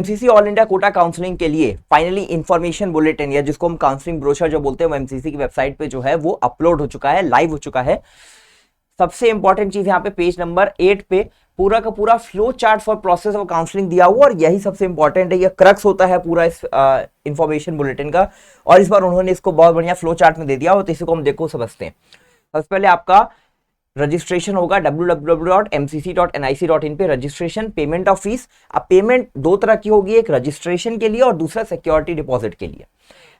MCC all India quota counselling के लिए finally information bulletin या जिसको हम काउंसलिंग ब्रोशर जो बोलते हैं वो एमसीसी की वेबसाइट पे जो है वो अपलोड हो चुका है, लाइव हो चुका है। सबसे इंपॉर्टेंट चीज यहाँ पे पेज नंबर 8 पे पूरा का पूरा flow chart for process of counselling दिया हुआ और यही सबसे इंपॉर्टेंट है, ये क्रक्स होता है पूरा इस इंफॉर्मेशन बुलेटिन का। और इस बार उन्होंने इसको बहुत बढ़िया फ्लो चार्ट में दे दिया हो, तो इसी को हम देखो समझते हैं। सबसे पहले आपका रजिस्ट्रेशन होगा www.mcc.nic.in पे रजिस्ट्रेशन, पेमेंट ऑफ फीस। अब पेमेंट दो तरह की होगी, एक रजिस्ट्रेशन के लिए और दूसरा सिक्योरिटी डिपॉजिट के लिए।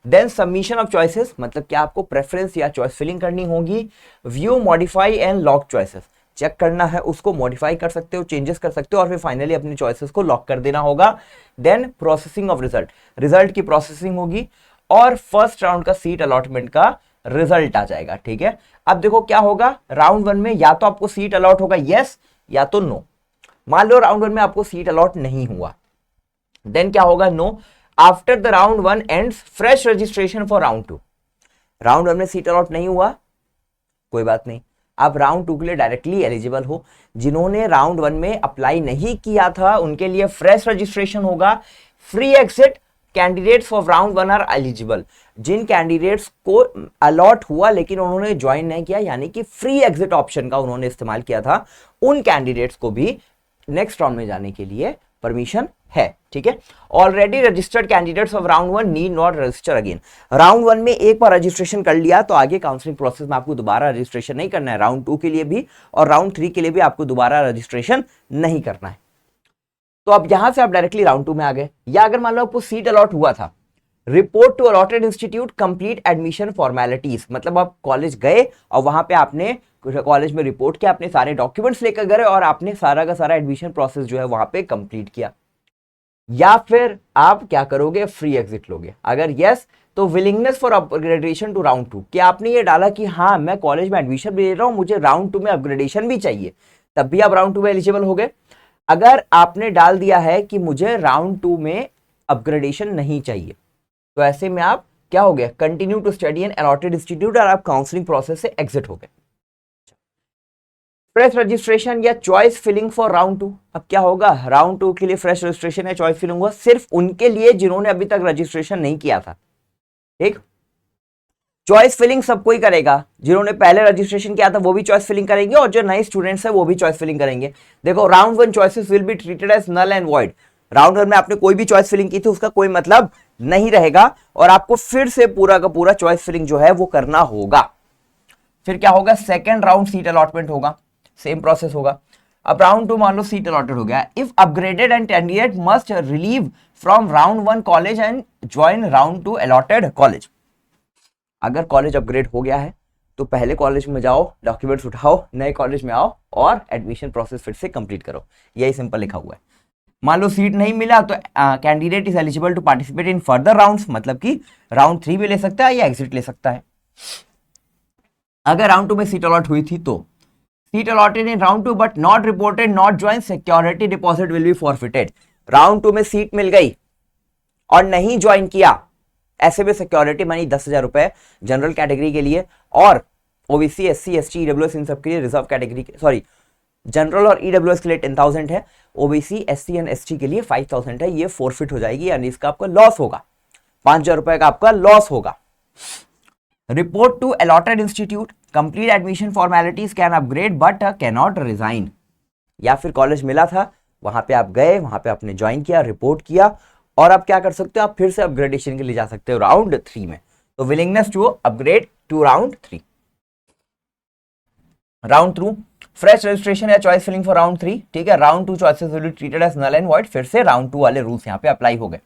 देन सबमिशन ऑफ चॉइसेस, मतलब कि आपको प्रेफरेंस या चॉइस फिलिंग करनी होगी। View, modify and lock choices, check करना है, उसको मॉडिफाई कर सकते हो, चेंजेस कर सकते हो और फिर फाइनली अपनी चॉइसेस को लॉक कर देना होगा। Then processing of result, result की प्रोसेसिंग होगी और फर्स्ट राउंड का सीट अलॉटमेंट का रिजल्ट आ जाएगा। ठीक है, अब देखो क्या होगा, राउंड 1 में या तो आपको सीट अलॉट होगा यस या तो नो। मान लो राउंड 1 में आपको सीट अलॉट नहीं हुआ, देन क्या होगा, no. After the round 1 ends fresh registration for round 2। Round 1 में सीट अलॉट नहीं हुआ, कोई बात नहीं, आप राउंड 2 के लिए डायरेक्टली एलिजिबल हो। जिन्होंने राउंड 1 में अप्लाई नहीं किया था उनके लिए फ्रेश रजिस्ट्रेशन होगा। Free exit candidates for round 1 are eligible. जिन कैंडिडेट्स को अलॉट हुआ लेकिन उन्होंने ज्वाइन नहीं किया, यानी कि फ्री एग्जिट ऑप्शन का उन्होंने इस्तेमाल किया था, उन कैंडिडेट्स को भी नेक्स्ट राउंड में जाने के लिए परमिशन है। ठीक है, already registered candidates of round 1 need not register again. Round 1 में एक बार रजिस्ट्रेशन कर लिया तो आगे काउंसलिंग प्रोसेस में आपको दोबारा रजिस्ट्रेशन नहीं करना है। राउंड 2 के लिए भी और राउंड 3 के लिए भी आपको दोबारा रजिस्ट्रेशन नहीं करना है। तो अब यहां से आप डायरेक्टली राउंड 2 में आ गए। या अगर मान लो आपको सीट अलॉट हुआ था, report to allotted institute, complete admission formalities, मतलब आप कॉलेज गए और वहां पे आपने कॉलेज में रिपोर्ट किया, अपने सारे डॉक्यूमेंट्स लेकर गए और आपने सारा का सारा एडमिशन प्रोसेस जो है वहां पे कंप्लीट किया। या फिर आप क्या करोगे, फ्री एग्जिट लोगे। अगर यस तो willingness for upgradation to round 2, कि आपने ये डाला कि हाँ मैं कॉलेज में एडमिशन भी ले रहा हूं, मुझे राउंड 2 में अपग्रेडेशन भी चाहिए, तब भी आप राउंड 2 में एलिजिबल हो गए। अगर आपने डाल दिया है कि मुझे राउंड 2 में अपग्रेडेशन नहीं चाहिए, तो ऐसे में आप क्या हो गए, continue to study in allotted institute और आप काउंसलिंग प्रोसेस से एग्जिट हो गए। फ्रेश रजिस्ट्रेशन या चॉइस फिलिंग फॉर राउंड 2, अब क्या होगा, राउंड 2 के लिए फ्रेश रजिस्ट्रेशन या चॉइस फिलिंग हुआ सिर्फ उनके लिए जिन्होंने अभी तक रजिस्ट्रेशन नहीं किया था। ठीक, चॉइस फिलिंग सबको ही करेगा, जिन्होंने पहले रजिस्ट्रेशन किया था वो भी चॉइस फिलिंग करेंगे और जो नए स्टूडेंट्स हैं वो भी चॉइस फिलिंग करेंगे। देखो, round 1 choices will be treated as null and void. Round 1 में आपने कोई भी चॉइस फिलिंग की थी उसका कोई मतलब नहीं रहेगा और आपको फिर से पूरा का पूरा चॉइस फिलिंग जो है वो करना होगा। फिर क्या होगा, सेकेंड राउंड सीट अलॉटमेंट होगा, सेम प्रोसेस होगा। अब राउंड 2 मान लो सीट अलॉटेड हो गया, if upgraded and candidate must relieve from round 1 college and join round 2 allotted college. अगर कॉलेज अपग्रेड हो गया है तो पहले कॉलेज में जाओ, डॉक्यूमेंट्स उठाओ, नए कॉलेज में आओ और एडमिशन प्रोसेस फिर से कंप्लीट करो, यही सिंपल लिखा हुआ है। मान लो सीट नहीं मिला तो candidate is eligible to participate in further rounds, मतलब कि राउंड 3 भी ले सकता है या एग्जिट ले सकता है। अगर राउंड 2 में सीट अलॉट हुई थी तो seat allotted in round 2 but not reported not join, security deposit will be forfeited. Round 2 में सीट मिल गई और नहीं ज्वाइन किया, ऐसे में सिक्योरिटी मनी 10,000 रुपए जनरल कैटेगरी के लिए और ओबीसी, एससी, एसटी, ईडब्ल्यूएस इन सब के लिए, रिजर्व कैटेगरी के, सॉरी जनरल और ईडब्ल्यूएस के लिए 10,000 है, ओबीसी, एससी एंड एसटी के लिए 5,000 है। ये फोरफिट हो जाएगी, यानी इसका आपका लॉस होगा, 5,000 रुपए का आपका लॉस होगा। Report to allotted institute, complete admission formalities, can upgrade but can not resign. या फिर कॉलेज मिला था, वहां पे आप गए, वहां पे आपने ज्वाइन किया, रिपोर्ट किया और आप क्या कर सकते हो, आप फिर से अपग्रेडेशन के लिए जा सकते हो राउंड 3 में। तो willingness to upgrade to round 3। Round 2 fresh registration या चॉइस फिलिंग फॉर राउंड 3। ठीक है, round 2 choices will be treated as null and void, फिर से राउंड 2 वाले रूल्स यहाँ पे अप्लाई हो गए।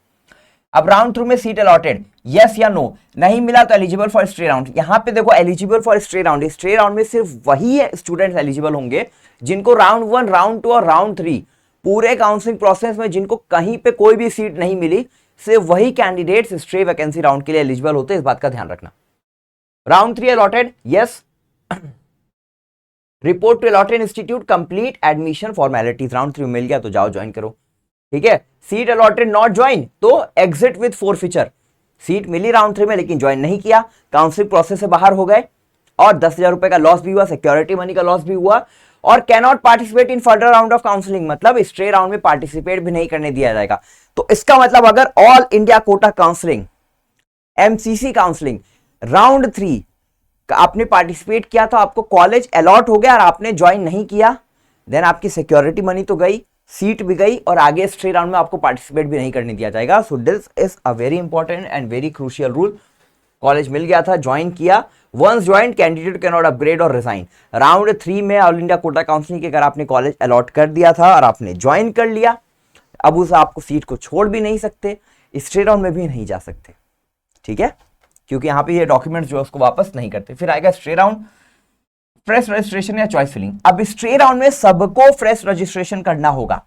अब राउंड 3 में सीट अलॉटेड, यस या नो, नहीं मिला तो एलिजिबल फॉर स्ट्रे राउंड। यहाँ पे देखो eligible for stray round, stray round में सिर्फ वही स्टूडेंट्स एलिजिबल होंगे जिनको राउंड 1, राउंड 2 और राउंड 3 पूरे काउंसलिंग प्रोसेस में जिनको कहीं पे कोई भी सीट नहीं मिली, सिर्फ वही कैंडिडेट्स स्ट्रे वैकेंसी राउंड के लिए एलिजिबल होते हैं, इस बात का ध्यान रखना। Round 3 allotted, yes, report to allotted institute, complete admission formalities. Round 3 मिल गया तो जाओ ज्वाइन करो। ठीक है, सीट अलॉटेड नॉट ज्वाइन तो एग्जिट विद फोरफिचर। सीट मिली राउंड 3 में लेकिन ज्वाइन नहीं किया, काउंसलिंग प्रोसेस से बाहर हो गए और 10,000 रुपए का लॉस भी हुआ, सिक्योरिटी मनी का लॉस भी हुआ और can not participate in further round of counselling, मतलब स्ट्रे राउंड में पार्टिसिपेट भी नहीं करने दिया जाएगा। तो इसका मतलब अगर all India quota counselling, MCC counselling round 3 आपने पार्टिसिपेट किया तो आपको कॉलेज अलॉट हो गया और आपने ज्वाइन नहीं किया, देन आपकी सिक्योरिटी मनी तो गई, सीट भी गई, और आगे स्ट्रे राउंड में आपको पार्टिसिपेट भी नहीं करने दिया जाएगा। So this is a very important and very crucial rule. College मिल गया था, ज्वाइन किया, वंस ज्वाइन कैंडिडेट कैन नॉट अपग्रेड और रिजाइन। राउंड 3 में ऑल इंडिया कोटा काउंसलिंग के अगर आपने कॉलेज अलॉट कर दिया था और आपने ज्वाइन कर लिया, अब उस आपको सीट को छोड़ भी नहीं सकते, स्ट्रे राउंड में भी नहीं जा सकते, ठीक है, क्योंकि यहाँ पे ये डॉक्यूमेंट्स जो है उसको वापस नहीं करते। फिर आएगा स्ट्रे राउंड, फ्रेश रजिस्ट्रेशन या चॉइस फिलिंग। अब स्ट्रे राउंड में सबको फ्रेश रजिस्ट्रेशन करना होगा,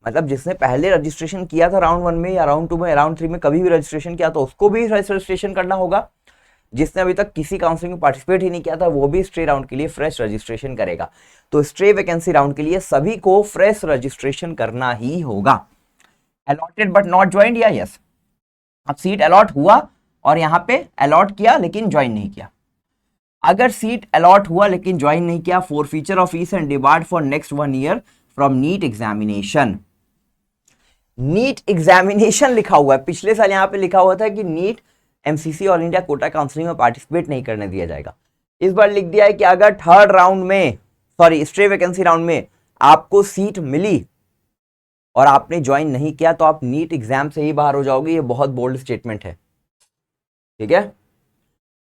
मतलब जिसने पहले रजिस्ट्रेशन किया था राउंड 1 में या राउंड 2 में, राउंड 3 में कभी भी रजिस्ट्रेशन किया तो उसको भी फ्रेश रजिस्ट्रेशन करना होगा। जिसने अभी तक किसी काउंसलिंग में पार्टिसिपेट ही नहीं किया था वो भी स्ट्रे राउंड के लिए फ्रेश रजिस्ट्रेशन करेगा। तो स्ट्रे वैकेंसी राउंड के लिए सभी को फ्रेश रजिस्ट्रेशन करना ही होगा। अलॉटेड बट नॉट ज्वाइंड या यस, अब सीट अलॉट हुआ और यहां पे अलॉट किया लेकिन ज्वाइन नहीं किया। अगर सीट अलॉट हुआ लेकिन ज्वाइन नहीं किया, forfeiture of fees and debarred for next 1 year from NEET examination. NEET examination लिखा हुआ है, पिछले साल यहां पे लिखा हुआ था कि NEET MCC all India quota counselling में पार्टिसिपेट नहीं करने दिया जाएगा। इस बार लिख दिया है कि अगर थर्ड राउंड में, सॉरी स्ट्रे वैकेंसी राउंड में आपको सीट मिली और आपने ज्वाइन नहीं किया तो आप नीट एग्जाम से ही बाहर हो जाओगे। ये बहुत बोल्ड स्टेटमेंट है, ठीक है।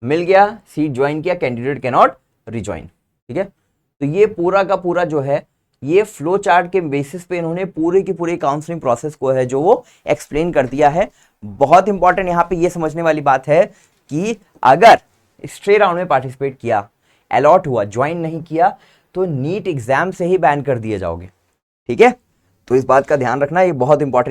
मिल गया, सीट ज्वाइन किया, कैंडिडेट कैन नॉट रिज्वाइन, ठीक है। तो ये पूरा का पूरा जो है ये फ्लो चार्ट के बेसिस पे इन्होंने पूरी की पूरी काउंसलिंग प्रोसेस को है जो वो एक्सप्लेन कर दिया है। बहुत इंपॉर्टेंट यहाँ पे ये समझने वाली बात है कि अगर स्ट्रे राउंड में पार्टिसिपेट किया, अलॉट हुआ, ज्वाइन नहीं किया तो नीट एग्जाम से ही बैन कर दिए जाओगे, ठीक है। तो इस बात का ध्यान रखना, ये बहुत इंपॉर्टेंट